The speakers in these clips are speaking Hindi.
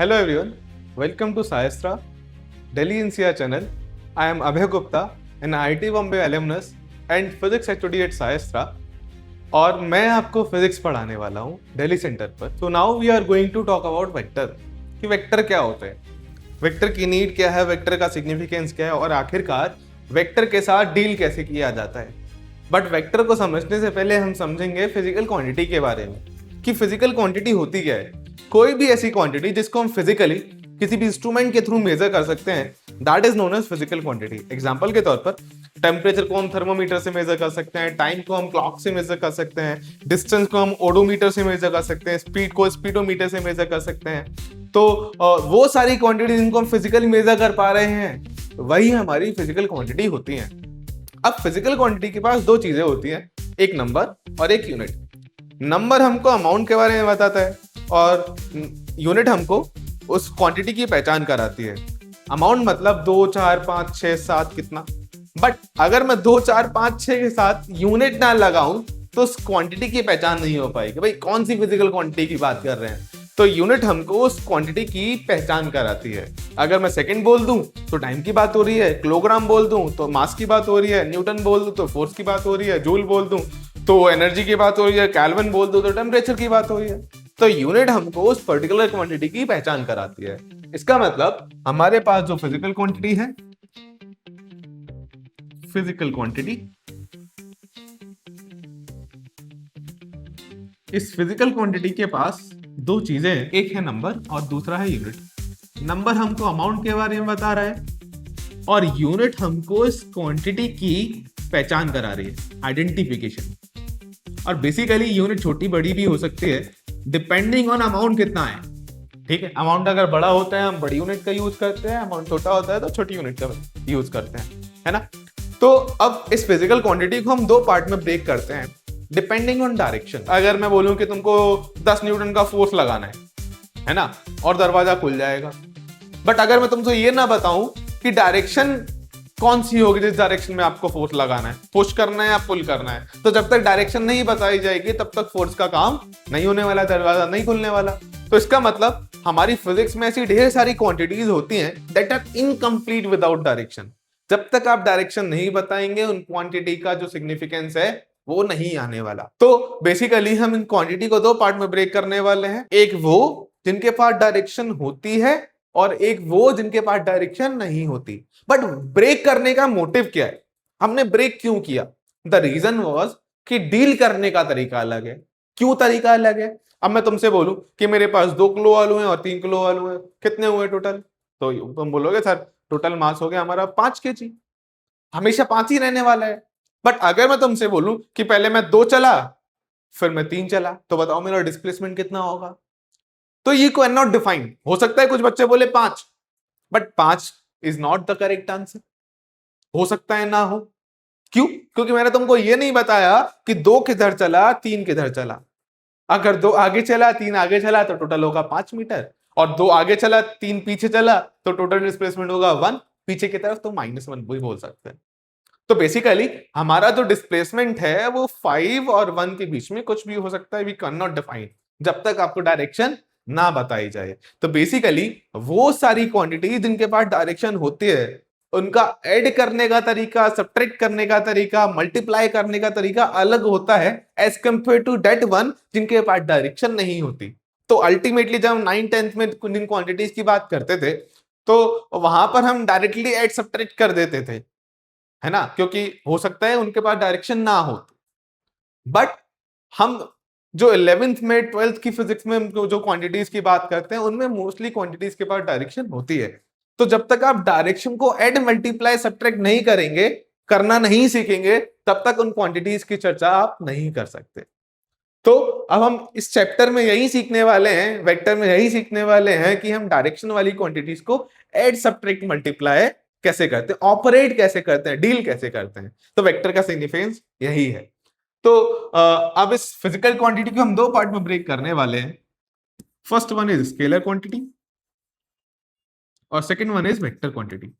Hello everyone, welcome to Sayastra, Delhi NCR channel. I am Abhay Gupta, an IIT Bombay alumnus and physics HOD at Sayastra. और मैं आपको फिजिक्स पढ़ाने वाला हूँ दिल्ली सेंटर पर. So now we are going to talk about vector कि वेक्टर क्या होते हैं, वेक्टर की नीड क्या है, वेक्टर का सिग्निफिकेंस क्या है और आखिरकार वेक्टर के साथ डील कैसे किया जाता है. बट वेक्टर को समझने से पहले हम समझेंगे फिजिकल क्वांटिटी के बारे में कि फिजिकल क्वांटिटी होती क्या है. कोई भी ऐसी क्वांटिटी जिसको हम फिजिकली किसी भी इंस्ट्रूमेंट के थ्रू मेजर कर सकते हैं, that is known as physical quantity. Example के तौर पर टेम्परेचर को हम थर्मोमीटर से मेजर कर सकते हैं, टाइम को हम क्लॉक से मेजर कर सकते हैं, डिस्टेंस को हम ओडोमीटर से मेजर कर सकते हैं, स्पीड को स्पीडोमीटर से मेजर कर सकते हैं. तो वो सारी क्वांटिटी जिनको हम फिजिकली मेजर कर पा रहे हैं वही हमारी फिजिकल क्वांटिटी होती हैं. अब फिजिकल क्वांटिटी के पास दो चीजें होती हैं, एक नंबर और एक यूनिट. नंबर हमको अमाउंट के बारे में बताता है और यूनिट हमको उस क्वांटिटी की पहचान कराती है. अमाउंट मतलब 2, 4, 5, 6, 7 कितना. बट अगर मैं 2, 4, 5, 6 के साथ यूनिट ना लगाऊं तो उस क्वांटिटी की पहचान नहीं हो पाएगी. भाई कौन सी फिजिकल क्वांटिटी की बात कर रहे हैं. तो यूनिट हमको उस क्वांटिटी की पहचान कराती है. अगर मैं सेकंड बोल दूं तो टाइम की बात हो रही है, किलोग्राम बोल दूं तो मास की बात हो रही है, न्यूटन बोल दूं तो फोर्स की बात हो रही है, जूल बोल दूं तो एनर्जी की बात हो रही है, केल्विन बोल दूं तो टेम्परेचर की बात हो रही है. तो यूनिट हमको उस पर्टिकुलर क्वांटिटी की पहचान कराती है. इसका मतलब हमारे पास जो फिजिकल क्वांटिटी है, फिजिकल क्वांटिटी, इस फिजिकल क्वांटिटी के पास दो चीजें हैं, एक है नंबर और दूसरा है यूनिट. नंबर हमको अमाउंट के बारे में बता रहा है और यूनिट हमको इस क्वांटिटी की पहचान करा रही है, आइडेंटिफिकेशन. और बेसिकली यूनिट छोटी बड़ी भी हो सकती है डिपेंडिंग ऑन अमाउंट कितना है. ठीक है, अमाउंट अगर बड़ा होता है हम बड़ी यूनिट का यूज करते हैं, अमाउंट छोटा होता है तो छोटी यूनिट का यूज करते हैं, है ना. तो अब इस फिजिकल क्वांटिटी को हम दो पार्ट में ब्रेक करते हैं डिपेंडिंग ऑन डायरेक्शन. अगर मैं बोलूं कि तुमको 10 न्यूटन का फोर्स लगाना है ना, और दरवाजा खुल जाएगा. बट अगर मैं तुमसे ये ना बताऊं कि डायरेक्शन कौन सी होगी जिस डायरेक्शन में आपको फोर्स लगाना है, पुश करना है या पुल करना है, तो जब तक डायरेक्शन नहीं बताई जाएगी तब तक फोर्स का काम नहीं होने वाला, दरवाजा नहीं खुलने वाला. तो इसका मतलब हमारी फिजिक्स में ऐसी ढेर सारी क्वांटिटीज होती हैं that are incomplete without direction. जब तक आप डायरेक्शन नहीं बताएंगे उन क्वांटिटी का जो सिग्निफिकेंस है वो नहीं आने वाला. तो बेसिकली हम इन क्वांटिटी को दो पार्ट में ब्रेक करने वाले हैं, एक वो जिनके पास डायरेक्शन होती है और एक वो जिनके पास डायरेक्शन नहीं होती. बट ब्रेक करने का मोटिव क्या है, हमने ब्रेक क्यों किया. द रीजन वाज कि डील करने का तरीका अलग है. क्यों तरीका अलग है. अब मैं तुमसे बोलूं कि मेरे पास 2 किलो आलू हैं और 3 किलो आलू हैं, कितने हुए टोटल. तो तुम बोलोगे सर टोटल मास हो गया हमारा 5 केजी, हमेशा 5 ही रहने वाला है. बट अगर मैं तुमसे बोलूं कि पहले मैं 2 चला फिर मैं 3 चला, तो बताओ मेरा डिस्प्लेसमेंट कितना होगा. तो ये कैन नॉट डिफाइन. हो सकता है कुछ बच्चे बोले 5, but 5 is not the correct answer. हो सकता है ना हो. क्यों. क्योंकि मैंने तुमको ये नहीं बताया कि 2 किधर चला 3 किधर चला. अगर 2 आगे चला 3 आगे चला तो टोटल होगा 5 मीटर, और 2 आगे चला 3 पीछे चला तो टोटल डिस्प्लेसमेंट होगा 1 पीछे की तरफ, तो -1 भी बोल सकते हैं. तो बेसिकली हमारा जो डिस्प्लेसमेंट है वो 5 और 1 के बीच में कुछ भी हो सकता है. वी कैन नॉट डिफाइन जब तक आपको डायरेक्शन ना बताई जाए. तो बेसिकली वो सारी क्वांटिटी जिनके पास डायरेक्शन होती है उनका ऐड करने का तरीका, सब्ट्रैक्ट करने का तरीका, मल्टीप्लाई करने का तरीका अलग होता है as compare to that one जिनके पास डायरेक्शन नहीं होती. तो अल्टीमेटली जब हम 9th 10th में इन क्वांटिटीज की बात करते थे तो वहां पर हम डायरेक्टली ऐड सब्ट्रैक्ट कर देते थे, है ना, क्योंकि हो सकता है उनके पास डायरेक्शन ना हो. बट हम जो 11th में 12th की फिजिक्स में जो क्वांटिटीज की बात करते हैं उनमें मोस्टली क्वांटिटीज के पास डायरेक्शन होती है. तो जब तक आप डायरेक्शन को ऐड मल्टीप्लाई सब्ट्रैक्ट नहीं करेंगे, करना नहीं सीखेंगे, तब तक उन क्वांटिटीज की चर्चा आप नहीं कर सकते. तो अब हम इस चैप्टर में यही सीखने वाले हैं, वेक्टर में यही सीखने वाले हैं कि हम डायरेक्शन वाली क्वांटिटीज को ऐड सब्ट्रैक्ट मल्टीप्लाई कैसे करते हैं, ऑपरेट कैसे करते हैं, डील कैसे करते हैं. तो वेक्टर का सिग्निफिकेंस यही है. तो अब इस फिजिकल क्वांटिटी को हम दो पार्ट में ब्रेक करने वाले हैं. First one is scalar quantity और second one is vector quantity.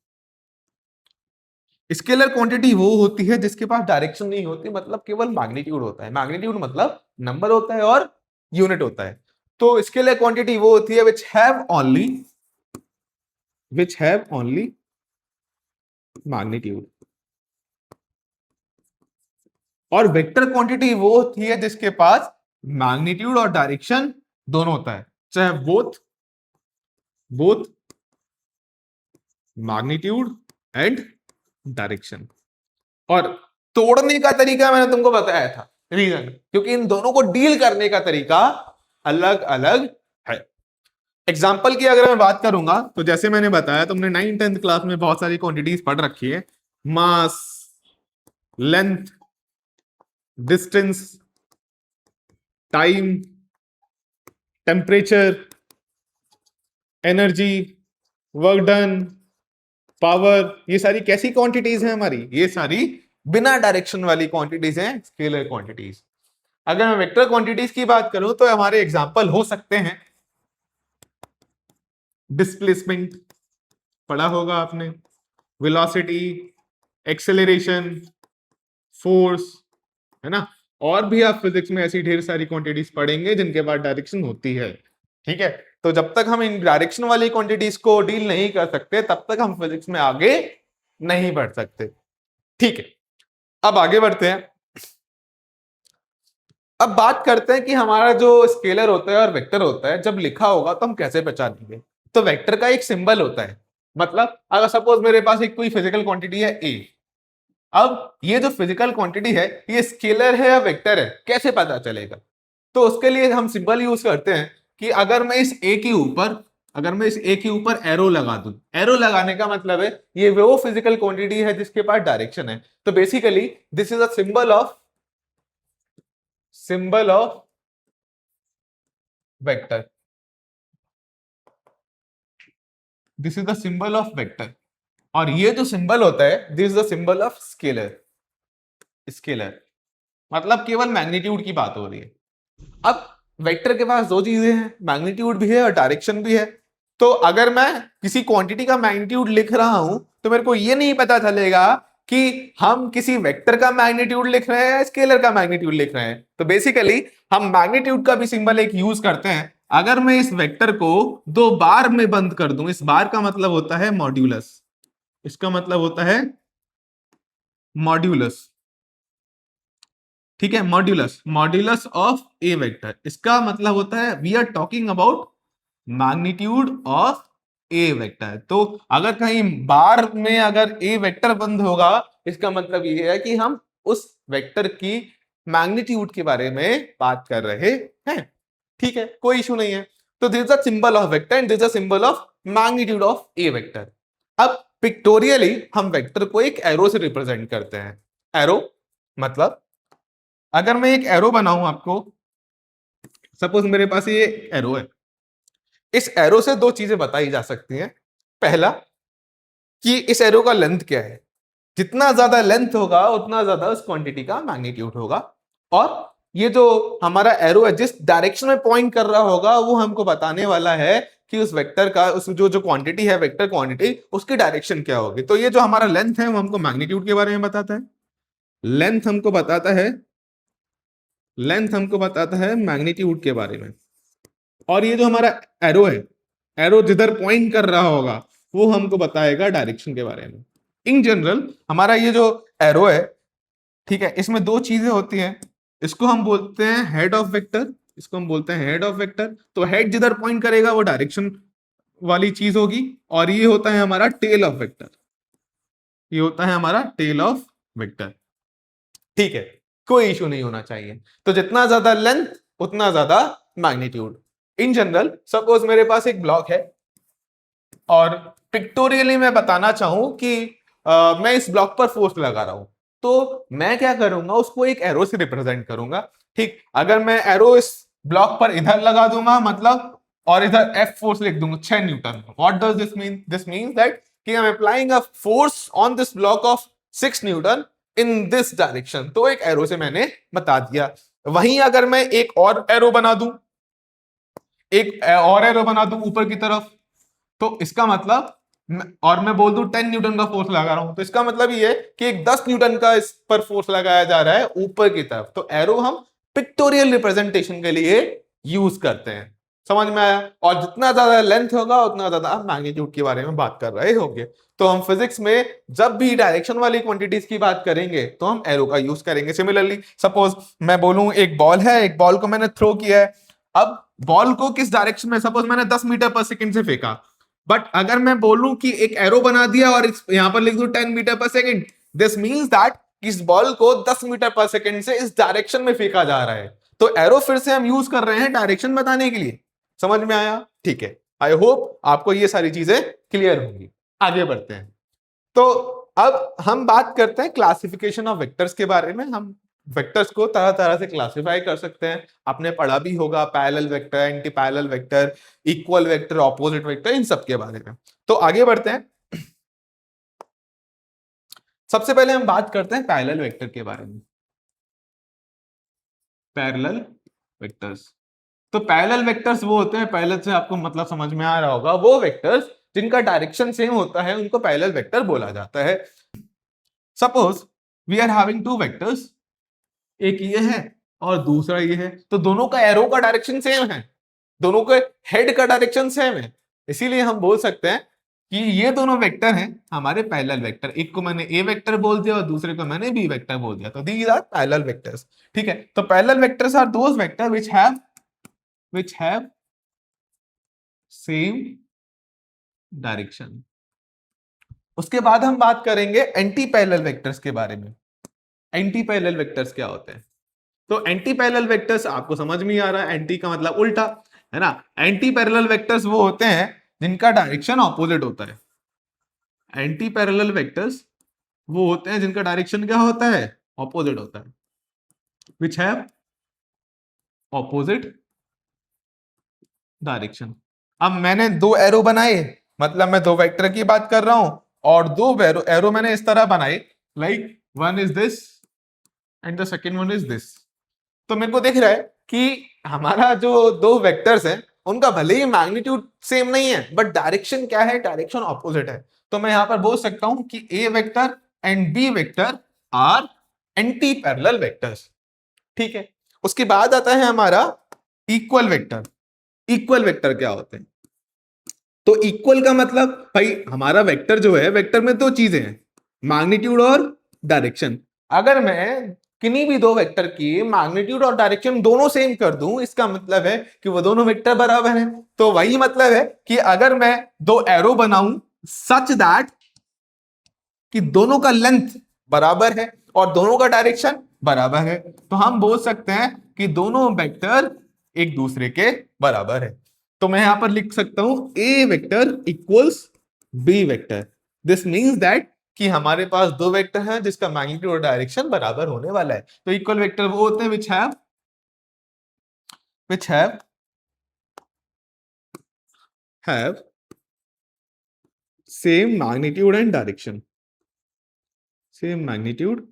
Scalar quantity वो होती है जिसके पास डायरेक्शन नहीं होती, मतलब केवल मैग्नीट्यूड होता है. मैग्नीट्यूड मतलब नंबर होता है और यूनिट होता है. तो स्केलर क्वांटिटी वो होती है विच हैव ओनली मैग्नीट्यूड, और वेक्टर क्वांटिटी वो होती है जिसके पास मैग्नीट्यूड और डायरेक्शन दोनों होता है, चाहे बोथ मैग्नीट्यूड एंड डायरेक्शन। और तोड़ने का तरीका मैंने तुमको बताया था, रीजन क्योंकि इन दोनों को डील करने का तरीका अलग अलग है। एग्जाम्पल की अगर मैं बात करूंगा तो जैसे मैंने बताया, तुमने 9th-10th क्लास में बहुत सारी क्वांटिटीज पढ़ रखी है, mass, length, distance, time, temperature, energy, work done, power. ये सारी कैसी क्वांटिटीज हैं हमारी? ये सारी बिना डायरेक्शन वाली क्वांटिटीज हैं, स्केलर क्वांटिटीज। अगर मैं वेक्टर क्वांटिटीज की बात करूं तो हमारे एग्जांपल हो सकते हैं डिस्प्लेसमेंट, पढ़ा होगा आपने, वेलोसिटी, एक्सेलरेशन, फोर्स, है ना। और भी आप फिजिक्स में ऐसी ढेर सारी क्वांटिटीज पढ़ेंगे जिनके बाद डायरेक्शन होती है, ठीक है। तो जब तक हम इन डायरेक्शन वाली क्वांटिटीज को डील नहीं कर सकते तब तक हम फिजिक्स में आगे नहीं बढ़ सकते, ठीक है। अब आगे बढ़ते हैं। अब बात करते हैं कि हमारा जो स्केलर होता है और वेक्टर होता है, जब लिखा होगा तो हम कैसे पहचानेंगे। तो वेक्टर का एक सिंबल होता है, मतलब अगर सपोज मेरे पास एक कोई फिजिकल क्वांटिटी है ए, अब ये जो फिजिकल क्वांटिटी है ये स्केलर है या वेक्टर है, कैसे पता चलेगा? तो उसके लिए हम सिंबल यूज करते हैं कि अगर मैं इस ए के ऊपर एरो लगा दूं, एरो लगाने का मतलब है ये वो फिजिकल क्वांटिटी है जिसके पास डायरेक्शन है। तो basically this is a symbol of vector, this is the symbol of vector. और ये जो सिंबल होता है this is the symbol of scalar, मतलब केवल मैग्नीट्यूड की बात हो रही है। अब वेक्टर के पास दो चीजें हैं, मैग्नीट्यूड भी है और डायरेक्शन भी है। तो अगर मैं किसी क्वांटिटी का मैग्नीट्यूड लिख रहा हूं तो मेरे को यह नहीं पता चलेगा कि हम किसी वेक्टर का मैग्नीट्यूड लिख रहे हैं, स्केलर का मैग्नीट्यूड लिख रहे हैं। तो बेसिकली हम मैग्नीट्यूड का भी सिंबल एक यूज करते हैं। अगर मैं इस वेक्टर को दो बार में बंद कर दूं, इस बार का मतलब होता है मॉड्यूलस, इसका मतलब होता है मॉड्यूलस, ठीक है। मॉड्यूलस ऑफ ए वेक्टर, इसका मतलब होता है we are talking about magnitude of a vector. तो अगर कहीं बार में अगर ए वेक्टर बंद होगा, इसका मतलब ये है कि हम उस वेक्टर की मैग्नीट्यूड के बारे में बात कर रहे हैं, ठीक है, कोई इशू नहीं है। तो this is the symbol of vector and this is the symbol of magnitude of a vector. अब पिक्टोरियली हम वेक्टर को एक एरो से रिप्रेजेंट करते हैं। एरो मतलब अगर मैं एक एरो बनाऊं आपको, सपोज मेरे पास ये एरो है, इस एरो से दो चीजें बताई जा सकती हैं। पहला कि इस एरो का लेंथ क्या है, जितना ज्यादा लेंथ होगा उतना ज्यादा उस क्वांटिटी का मैग्नीट्यूड होगा। और ये जो हमारा एरो है जिस डायरेक्शन में पॉइंट कर रहा होगा वो हमको बताने वाला है कि उस वेक्टर का, उस जो क्वांटिटी है वेक्टर क्वांटिटी, उसकी डायरेक्शन क्या होगी। तो ये जो हमारा लेंथ है वो हमको मैग्नीट्यूड के बारे में बताता है, लेंथ हमको बताता है मैग्नीट्यूड के बारे में। और ये जो हमारा एरो है, एरो जिधर पॉइंट कर रहा होगा वो हमको बताएगा डायरेक्शन के बारे में। इन जनरल हमारा ये जो एरो है, ठीक है, इसमें दो चीजें होती हैं, इसको हम बोलते हैं हेड ऑफ वेक्टर, तो हेड जिधर पॉइंट करेगा वो डायरेक्शन वाली चीज होगी। और ये होता है हमारा टेल ऑफ वेक्टर, ठीक है, कोई इशू नहीं होना चाहिए। तो जितना ज्यादा लेंथ उतना ज्यादा मैग्नीट्यूड। इन जनरल सपोज मेरे पास एक ब्लॉक है और पिक्टोरियली मैं बताना चाहूं कि मैं इस ब्लॉक पर फोर्स लगा रहा हूं, तो मैं क्या करूंगा, उसको एक एरो से रिप्रेजेंट करूंगा, ठीक। अगर मैं एरो इस ब्लॉक पर इधर लगा दूंगा मतलब, और इधर एफ फोर्स लिख दूंगा 6 newton, what does this mean? This means that कि I am applying a force on this block of 6 newton in this direction. तो एक एरो से मैंने बता दिया। वहीं अगर मैं एक और एरो बना दूं ऊपर की तरफ, तो इसका मतलब, और मैं बोल दूं 10 न्यूटन का फोर्स लगा रहा हूं, तो इसका मतलब ये है कि एक 10 न्यूटन का इस पर फोर्स लगाया जा रहा है ऊपर की तरफ। तो एरो हम पिक्टोरियल रिप्रेजेंटेशन के लिए यूज करते हैं। समझ में आया? और जितना ज्यादा लेंथ होगा उतना ज्यादा आप मैग्नीट्यूड के बारे में बात कर रहे होंगे। तो हम फिजिक्स में जब भी डायरेक्शन वाली क्वांटिटीज की बात करेंगे तो हम एरो का यूज करेंगे। सिमिलरली सपोज मैं बोलूं एक बॉल है, एक बॉल को मैंने थ्रो किया है, अब बॉल को किस डायरेक्शन में, सपोज मैंने 10 मीटर पर सेकंड से फेंका, बट अगर मैं बोलूं कि एक एरो बना दिया और यहां पर लिख दूं 10 मीटर पर सेकंड, दिस मींस दैट इस बॉल को 10 मीटर पर सेकंड से इस डायरेक्शन में फेंका जा रहा है। तो एरो फिर से हम यूज कर रहे हैं डायरेक्शन बताने के लिए। समझ में आया? ठीक है, आई होप आपको ये सारी चीजें क्लियर होंगी। आगे बढ़ते हैं। तो अब हम बात करते हैं क्लासिफिकेशन ऑफ वेक्टर्स के बारे में। हम वेक्टर्स को तरह तरह से क्लासिफाई कर सकते हैं, आपने पढ़ा भी होगा, parallel vector, anti parallel vector, equal vector, opposite vector, इन सब के बारे में। तो आगे बढ़ते हैं। सबसे पहले हम बात करते हैं पैरेलल वेक्टर के बारे में। पैरेलल वेक्टर्स, तो पैरेलल वेक्टर्स वो होते हैं, पहले से आपको मतलब समझ में आ रहा होगा, वो वेक्टर्स जिनका डायरेक्शन सेम होता है उनको पैरेलल वेक्टर बोला जाता है। Suppose we are having two vectors, एक ये है और दूसरा ये है, तो दोनों का एरो का डायरेक्शन सेम है, दोनों के हेड का डायरेक्शन सेम है, इसीलिए हम बोल सकते हैं कि ये दोनों वेक्टर हैं हमारे पैरेलल वेक्टर। एक को मैंने ए वेक्टर बोल दिया और दूसरे को मैंने बी वेक्टर बोल दिया, तो दीज आर पैरेलल वेक्टर्स। ठीक है, तो parallel vectors are those vector which have same direction। उसके बाद हम बात करेंगे एंटी पैरेलल वेक्टर्स के बारे में। एंटी पैरेलल वेक्टर्स क्या होते हैं? तो एंटी पैरेलल वेक्टर्स आपको समझ में आ रहा है, एंटी का मतलब उल्टा, है ना। एंटी पैरेलल वेक्टर्स वो होते हैं जिनका डायरेक्शन ऑपोजिट होता है। एंटी पैरेलल वेक्टर्स वो होते हैं जिनका डायरेक्शन क्या होता है? ऑपोजिट होता है। Which have opposite direction. अब मैंने दो एरो बनाए, मतलब मैं दो वेक्टर की बात कर रहा हूं, और दो एरो मैंने इस तरह बनाए, like one is this and the second one is this. तो मेरे को दिख रहा है कि हमारा जो दो वेक्टर्स हैं उनका भले ही मैग्नीट्यूड सेम नहीं है, बट डायरेक्शन क्या है? डायरेक्शन ऑपोजिट है। तो मैं यहां पर बोल सकता हूं कि A vector and B vector are anti parallel vectors. ठीक है, उसके बाद आता है हमारा इक्वल वेक्टर। इक्वल वेक्टर क्या होते हैं? तो इक्वल का मतलब भाई हमारा वेक्टर जो है, वेक्टर में दो चीजें हैं, मैग्नीट्यूड और डायरेक्शन। अगर मैं किन्हीं भी दो वेक्टर की मैग्नीट्यूड और डायरेक्शन दोनों सेम कर दूं, इसका मतलब है कि वो दोनों वेक्टर बराबर हैं। तो वही मतलब है कि अगर मैं दो एरो बनाऊं सच दैट कि दोनों का लेंथ बराबर है और दोनों का डायरेक्शन बराबर है, तो हम बोल सकते हैं कि दोनों वेक्टर एक दूसरे के बराबर है। तो मैं यहां पर लिख सकता हूं A vector equals B vector. This means that कि हमारे पास दो वेक्टर हैं जिसका मैग्नीट्यूड और डायरेक्शन बराबर होने वाला है। तो इक्वल वेक्टर वो होते हैं which have same magnitude and direction। Same magnitude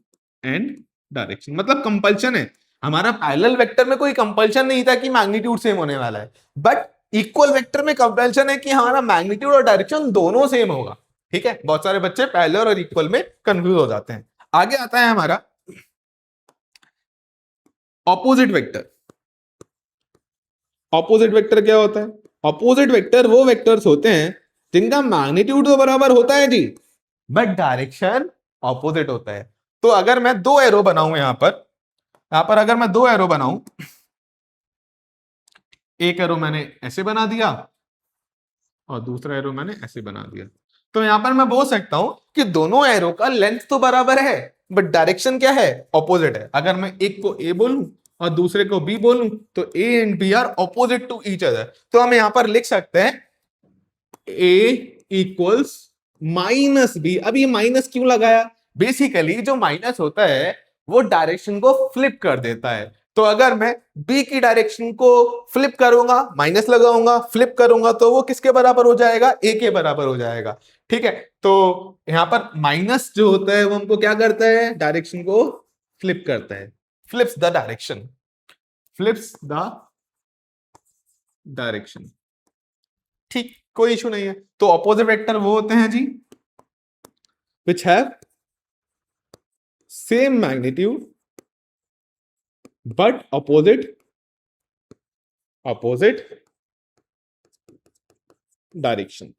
and direction मतलब कंपल्शन है। हमारा पैरेलल वेक्टर में कोई कंपल्शन नहीं था कि मैग्नीट्यूड सेम होने वाला है, बट इक्वल वेक्टर में कंपल्शन है कि हमारा मैग्नीट्यूड और डायरेक्शन दोनों सेम होगा। ठीक है, बहुत सारे बच्चे पैरेलल और इक्वल में कंफ्यूज हो जाते हैं। आगे आता है हमारा ऑपोजिट वेक्टर। ऑपोजिट वेक्टर क्या होता है? ऑपोजिट वेक्टर वो वेक्टर्स होते हैं जिनका मैग्नीट्यूड तो बराबर होता है जी, बट डायरेक्शन ऑपोजिट होता है। तो अगर मैं दो एरो बनाऊं यहां पर अगर मैं दो एरो बनाऊं, एक एरो मैंने ऐसे बना दिया और दूसरा एरो मैंने ऐसे बना दिया, तो यहां पर मैं बोल सकता हूं कि दोनों एरो का लेंथ तो बराबर है बट डायरेक्शन क्या है? ऑपोजिट है। अगर मैं एक को ए बोलूं और दूसरे को बी बोलूं तो A and B are opposite to each other. तो हम यहां पर लिख सकते हैं ए इक्वल्स माइनस बी। अब ये माइनस क्यों लगाया? बेसिकली जो माइनस होता है वो डायरेक्शन को फ्लिप कर देता है। तो अगर मैं बी की डायरेक्शन को फ्लिप करूंगा, माइनस लगाऊंगा, फ्लिप करूंगा, तो वो किसके बराबर हो जाएगा? ए के बराबर हो जाएगा। ठीक है, तो यहां पर माइनस जो होता है वो हमको क्या करता है? डायरेक्शन को फ्लिप करता है, flips the direction, flips the direction. ठीक, कोई इशू नहीं है। तो ऑपोजिट वेक्टर वो होते हैं जी which have same magnitude but opposite direction.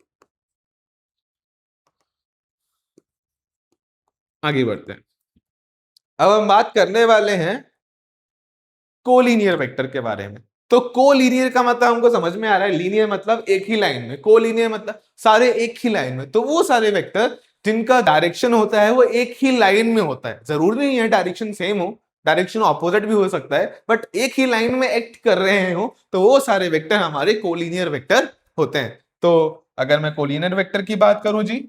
आगे बढ़ते हैं। अब हम बात करने वाले हैं कोलिनियर वेक्टर के बारे में। तो कोलिनियर का मतलब हमको समझ में आ रहा है, लीनियर मतलब एक ही लाइन में, कोलिनियर मतलब सारे एक ही लाइन में। तो वो सारे वेक्टर जिनका डायरेक्शन होता है वो एक ही लाइन में होता है, जरूरी नहीं है डायरेक्शन सेम हो, डायरेक्शन ऑपोजिट भी हो सकता है, बट एक ही लाइन में एक्ट कर रहे हो, तो वो सारे वेक्टर हमारे कोलिनियर वेक्टर होते हैं। तो अगर मैं कोलिनियर वेक्टर की बात करूं जी,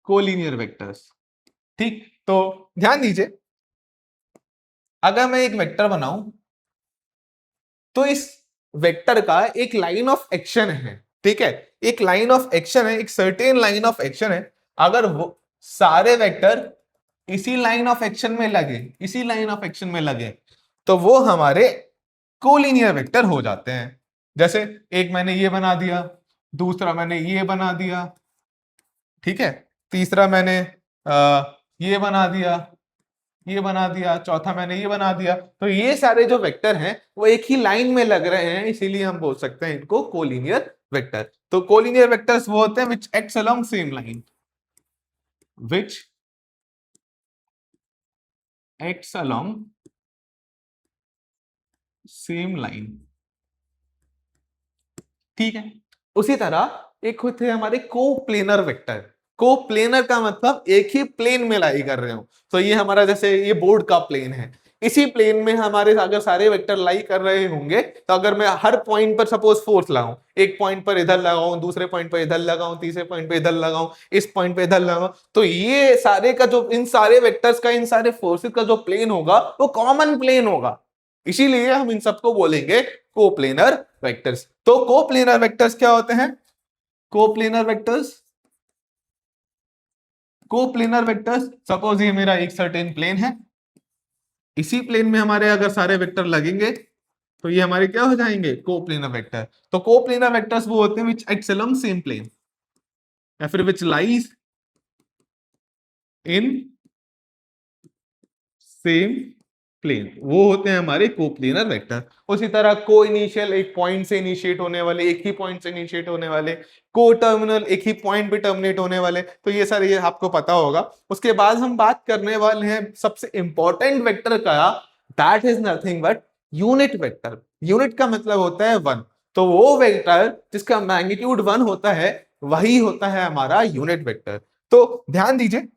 कोलिनियर वेक्टर्स, ठीक, तो ध्यान दीजिए, अगर मैं एक वेक्टर बनाऊं तो इस वेक्टर का एक लाइन ऑफ एक्शन है, ठीक है, एक लाइन ऑफ एक्शन है, एक सर्टेन लाइन ऑफ एक्शन है। अगर वो सारे वेक्टर इसी लाइन ऑफ एक्शन में लगे, इसी लाइन ऑफ एक्शन में लगे, तो वो हमारे कोलिनियर वेक्टर हो जाते हैं। जैसे एक मैंने ये बना दिया, दूसरा मैंने ये बना दिया, ठीक है, तीसरा मैंने ये बना दिया, ये बना दिया, चौथा मैंने ये बना दिया। तो ये सारे जो वेक्टर हैं वो एक ही लाइन में लग रहे हैं, इसीलिए हम बोल सकते हैं इनको कोलिनियर वेक्टर। तो कोलिनियर वेक्टर्स वो होते हैं which acts along same line, which acts along same line, ठीक है। उसी तरह एक होते हैं हमारे कोप्लेनर वेक्टर। कोप्लेनर का मतलब एक ही प्लेन में लाई कर रहे हो। तो ये हमारा जैसे ये बोर्ड का प्लेन है, इसी प्लेन में हमारे अगर सारे वेक्टर लाई कर रहे होंगे, तो अगर मैं हर पॉइंट पर सपोज फोर्स लगाऊं, एक पॉइंट पर इधर लगाऊं, दूसरे पॉइंट पर इधर लगाऊं, तीसरे पॉइंट पे इधर लगाऊं, इस पॉइंट पे इधर लगाऊं, तो ये सारे का जो इन सारे वेक्टर्स का, इन सारे फोर्सेस का जो प्लेन होगा वो कॉमन प्लेन होगा, इसीलिए हम इन सबको बोलेंगे कोप्लेनर वेक्टर्स। तो कोप्लेनर वेक्टर्स क्या होते हैं? Coplanar vectors, coplanar vectors, suppose ये मेरा एक सर्टेन प्लेन है, इसी प्लेन में हमारे अगर सारे वेक्टर लगेंगे तो ये हमारे क्या हो जाएंगे? Coplanar vector. तो कोप्लेनर वेक्टर्स वो होते हैं which acts along same plane या फिर which lies in same plane, वो होते हैं हमारे कोप्लेनर वेक्टर। उसी तरह को इनिशियल, एक पॉइंट से इनिशिएट होने वाले, एक ही पॉइंट से इनिशिएट होने वाले, को टर्मिनल, एक ही पॉइंट पे टर्मिनेट होने वाले, तो ये सारे ये आपको पता होगा। उसके बाद हम बात करने वाले हैं सबसे इंपॉर्टेंट वेक्टर का, that is nothing but unit vector. Unit का मतलब होता है वन, तो वो वेक्टर जिसका मैग्नीट्यूड वन होता है वही होता है हमारा यूनिट वेक्टर। तो ध्यान दीजिए,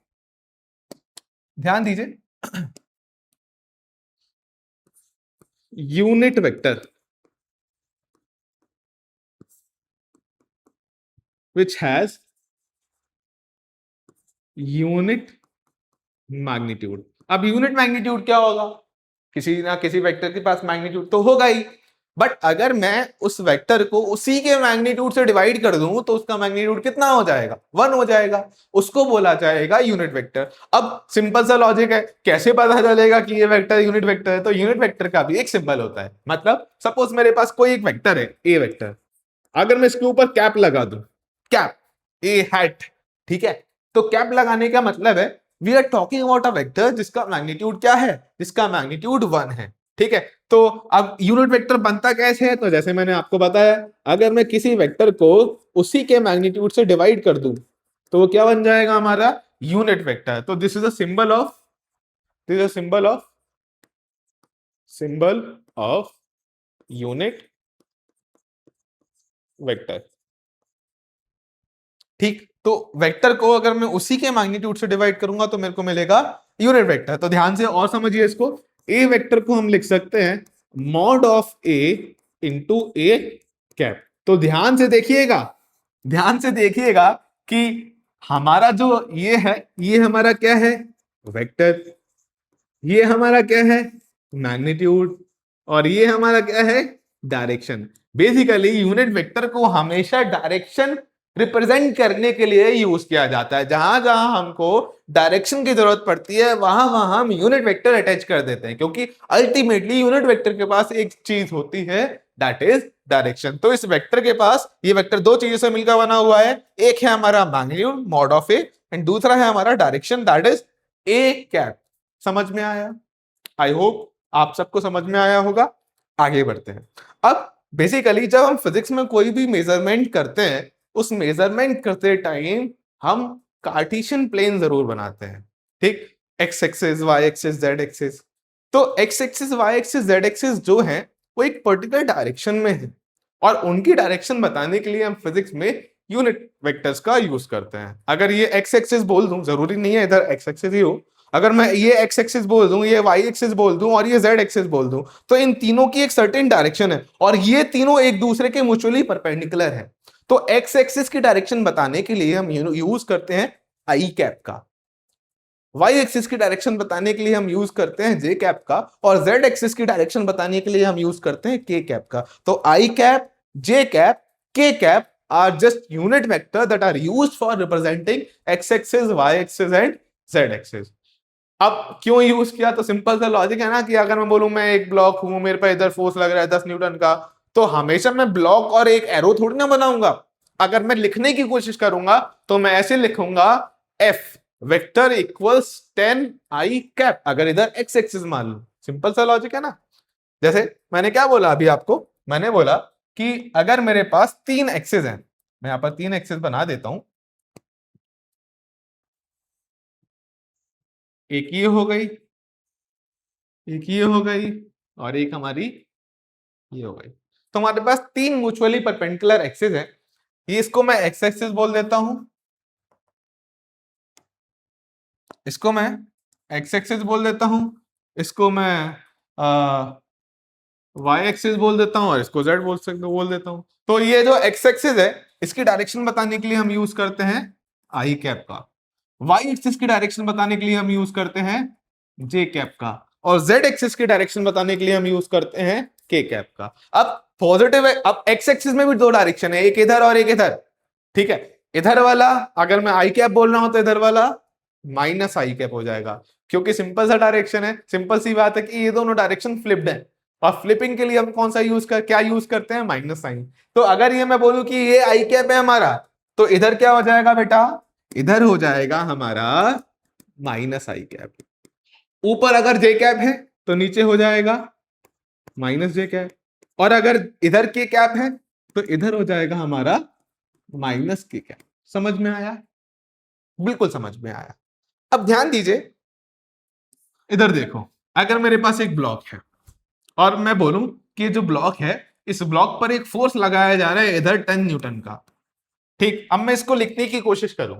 ध्यान दीजिए, unit vector which has unit magnitude. अब यूनिट मैग्नीट्यूड क्या होगा? किसी ना किसी वेक्टर के पास मैग्नीट्यूड तो होगा ही, बट अगर मैं उस वेक्टर को उसी के मैग्नीट्यूड से डिवाइड कर दूं तो उसका मैग्नीट्यूड कितना हो जाएगा? वन हो जाएगा, उसको बोला जाएगा यूनिट वेक्टर। अब सिंपल सा लॉजिक है, कैसे पता चलेगा कि ये वेक्टर यूनिट वेक्टर है? तो यूनिट वेक्टर का भी एक सिंबल होता है। मतलब सपोज मेरे पास कोई एक वेक्टर है, ए वेक्टर, अगर मैं इसके ऊपर कैप लगा दूं, कैप, ए हैट, ठीक है, तो कैप लगाने का मतलब है we are talking about a vector जिसका मैग्नीट्यूड क्या है? जिसका मैग्नीट्यूड वन है, ठीक है। तो अब यूनिट वेक्टर बनता कैसे है? तो जैसे मैंने आपको बताया, अगर मैं किसी वेक्टर को उसी के मैग्नीट्यूड से डिवाइड कर दूं तो वो क्या बन जाएगा? हमारा यूनिट वेक्टर। तो this is a symbol of, this is a symbol of unit vector, ठीक। तो वेक्टर को अगर मैं उसी के मैग्नीट्यूड से डिवाइड करूंगा तो मेरे को मिलेगा यूनिट वेक्टर। तो ध्यान से और समझिए इसको, ए वेक्टर को हम लिख सकते हैं mod of A into A cap. तो ध्यान से देखिएगा, ध्यान से देखिएगा कि हमारा जो ये है, ये हमारा क्या है? वेक्टर। ये हमारा क्या है? मैग्नीट्यूड। और ये हमारा क्या है? डायरेक्शन। बेसिकली यूनिट वेक्टर को हमेशा डायरेक्शन रिप्रेजेंट करने के लिए यूज किया जाता है। जहां जहां हमको डायरेक्शन की जरूरत पड़ती है वहां वहां हम यूनिट वेक्टर अटैच कर देते हैं, क्योंकि अल्टीमेटली यूनिट वेक्टर के पास एक चीज होती है, दैट इज डायरेक्शन। तो इस वेक्टर के पास ये वेक्टर दो चीजों से मिलकर बना हुआ है, एक है हमारा magnitude mod of A, and दूसरा है हमारा direction, that is A cap. समझ में आया? आई होप आप सबको समझ में आया होगा। आगे बढ़ते हैं। अब बेसिकली जब हम फिजिक्स में कोई भी मेजरमेंट करते हैं, उस मेजरमेंट करते टाइम हम कार्टेशियन प्लेन जरूर बनाते हैं, ठीक। X axis, Y axis, Z axis. तो X axis, Y axis, Z axis जो है वो एक पर्टिकुलर डायरेक्शन में है, और उनकी डायरेक्शन बताने के लिए हम फिजिक्स में यूनिट वेक्टर्स का यूज करते हैं। अगर ये एक्स एक्सिस बोल दूं, जरूरी नहीं है इधर एक्स एक्सिस ही हो, अगर मैं ये एक्स एक्सिस बोल दूं, ये वाई एक्सिस बोल दूं और ये जेड एक्सिस बोल दूं, तो इन तीनों की एक सर्टेन डायरेक्शन है और ये तीनों एक दूसरे के म्यूचुअली परपेंडिकुलर है। तो एक्स एक्सिस की डायरेक्शन बताने के लिए हम यूज करते हैं आई कैप का, वाई एक्सिस की डायरेक्शन बताने के लिए हम यूज करते हैं जे कैप का, और जेड एक्सिस की डायरेक्शन बताने के लिए हम यूज करते हैं के कैप का। तो I cap, J cap, K cap are just unit vector that are used for representing X axis, Y axis and Z axis. अब क्यों यूज किया, तो सिंपल सा लॉजिक है ना कि अगर मैं बोलूं मैं एक ब्लॉक हूं, मेरे पे इधर फोर्स लग रहा है 10 न्यूटन का, तो हमेशा मैं ब्लॉक और एक एरो थोड़ी ना बनाऊंगा। अगर मैं लिखने की कोशिश करूंगा तो मैं ऐसे लिखूंगा एफ वेक्टर इक्वल्स 10 आई कैप, अगर इधर एक्स एक्सिस मान लूं। सिंपल सा लॉजिक है ना। जैसे मैंने क्या बोला अभी आपको, मैंने बोला कि अगर मेरे पास 3 एक्सिस हैं, मैं यहां पर 3 एक्सिस बना देता हूं, एक ये हो गई, एक ये हो गई, और एक हमारी ये हो गई। तो हमारे पास 3 म्यूचुअली परपेंडिकुलर एक्सिस है। ये इसको मैं एक्स एक्सिस बोल देता हूं, इसको मैं एक्स एक्सिस बोल देता हूं, इसको मैं वाई एक्सिस बोल देता हूं, और इसको जेड बोल देता हूं। तो ये जो एक्स एक्सिस है इसकी डायरेक्शन बताने के लिए हम यूज करते हैं आई कैप का, वाई एक्सिस की डायरेक्शन बताने के लिए हम यूज करते हैं जे कैप का, और जेड एक्सिस की डायरेक्शन बताने के लिए हम यूज करते हैं के कैप का। अब पॉजिटिव है, अब एक्स एक्सिस में भी 2 डायरेक्शन है, एक इधर और एक इधर, ठीक है। इधर वाला अगर मैं आई कैप बोल रहा हूं तो इधर वाला माइनस आई कैप हो जाएगा, क्योंकि सिंपल सा डायरेक्शन है, सिंपल सी बात है कि ये दोनों डायरेक्शन फ्लिप्ड है, और फ्लिपिंग के लिए हम कौन सा क्या यूज करते हैं, माइनस साइन। तो अगर ये मैं बोलूं कि ये आई कैप है हमारा, तो इधर क्या हो जाएगा बेटा, इधर हो जाएगा हमारा माइनस आई कैप। ऊपर अगर जे कैप है तो नीचे हो जाएगा माइनस जे कैप, और अगर इधर के कैप है तो इधर हो जाएगा हमारा माइनस के कैप। समझ में आया, बिल्कुल समझ में आया। अब ध्यान दीजिए, इधर देखो, अगर मेरे पास एक ब्लॉक है और मैं बोलूं कि जो ब्लॉक है इस ब्लॉक पर एक फोर्स लगाया जा रहा है इधर 10 न्यूटन का, ठीक। अब मैं इसको लिखने की कोशिश करूं,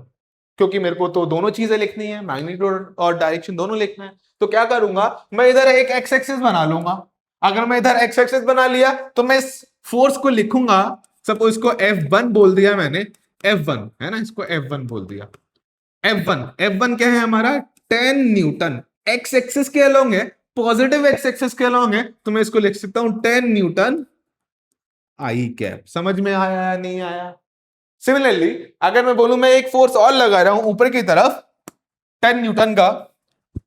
क्योंकि मेरे को तो दोनों चीजें लिखनी है, मैग्नीट्यूड और डायरेक्शन दोनों लिखना है, तो क्या करूंगा, मैं इधर एक एक्स एक्सिस बना लूंगा। अगर मैं इधर एक्स एक्सिस बना लिया तो मैं इस फोर्स को लिखूंगा, सपोज इसको F1 बोल दिया मैंने, F1 है ना, इसको F1 बोल दिया। F1 क्या है हमारा, 10 न्यूटन, एक्स एक्सिस के अलोंग है, पॉजिटिव एक्स एक्सिस के अलोंग है, तो मैं इसको लिख सकता हूं 10 न्यूटन आई कैप। समझ में आया या नहीं आया। सिमिलरली अगर मैं बोलूं मैं एक फोर्स और लगा रहा हूं ऊपर की तरफ 10 न्यूटन का,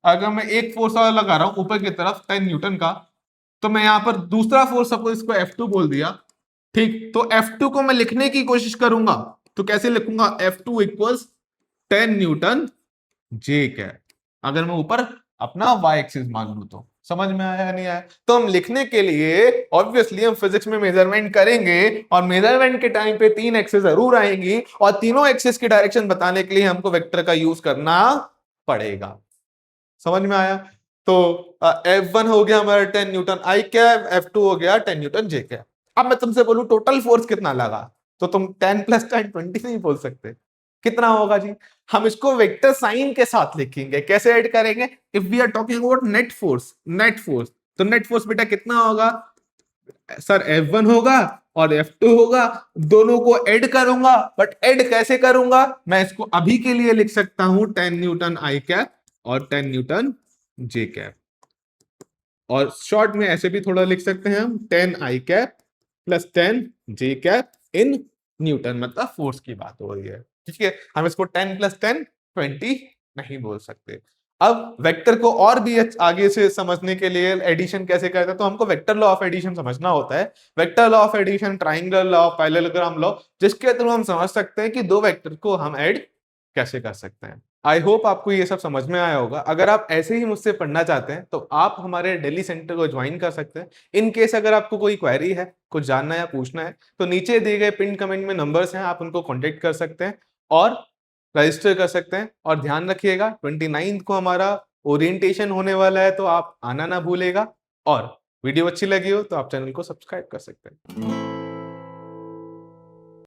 अगर मैं एक फोर्स और लगा रहा हूं ऊपर की तरफ 10 न्यूटन का, तो मैं यहां पर दूसरा फोर्स सपोज इसको F2 बोल दिया, ठीक। तो F2 को मैं लिखने की कोशिश करूंगा तो कैसे लिखूंगा, F2 इक्वल्स 10 न्यूटन जे कैप, अगर मैं ऊपर अपना वाई एक्सिस मान लू तो। समझ में आया नहीं आया। तो हम लिखने के लिए ऑब्वियसली हम फिजिक्स में मेजरमेंट करेंगे, और मेजरमेंट के टाइम पे 3 एक्सिस जरूर आएंगी, और तीनों एक्सिस की डायरेक्शन बताने के लिए हमको वेक्टर का यूज करना पड़ेगा। समझ में आया। तो F1 हो गया हमारा 10 न्यूटन आई कैप, F2 हो गया 10 न्यूटन जे कैप। अब मैं तुमसे बोलूं टोटल फोर्स कितना लगा, तो तुम 10 + 10 20 नहीं बोल सकते, कितना होगा जी। हम इसको वेक्टर साइन के साथ लिखेंगे, कैसे ऐड करेंगे, if we are talking about net force, तो नेट फोर्स बेटा कितना होगा सर, F1 होगा और F2 होगा, दोनों को ऐड करूंगा, बट ऐड कैसे करूंगा, मैं इसको अभी के लिए लिख सकता हूं 10 न्यूटन आई कैप और 10 न्यूटन जे कैप, और शॉर्ट में ऐसे भी थोड़ा लिख सकते हैं हम 10 आई cap plus 10 J cap in newton, मतलब फोर्स की बात हो रही है, ठीक है। हम इसको 10 + 10 20 नहीं बोल सकते। अब वेक्टर को और भी आगे से समझने के लिए एडिशन कैसे करते हैं, तो हमको वेक्टर लॉ ऑफ एडिशन समझना होता है। Vector law of addition, triangle law, parallelogram law, जिसके थ्रू हम समझ सकते हैं कि दो वेक्टर को हम ऐड कैसे कर सकते हैं। आई होप आपको ये सब समझ में आया होगा। अगर आप ऐसे ही मुझसे पढ़ना चाहते हैं तो आप हमारे दिल्ली सेंटर को ज्वाइन कर सकते हैं। इन केस अगर आपको कोई क्वेरी है, कुछ जानना या पूछना है, तो नीचे दिए गए पिन कमेंट में नंबर्स हैं, आप उनको कॉन्टेक्ट कर सकते हैं और रजिस्टर कर सकते हैं। और ध्यान रखिएगा 29 को हमारा ओरिएंटेशन होने वाला है, तो आप आना ना भूलेगा। और वीडियो अच्छी लगी हो तो आप चैनल को सब्सक्राइब कर सकते हैं।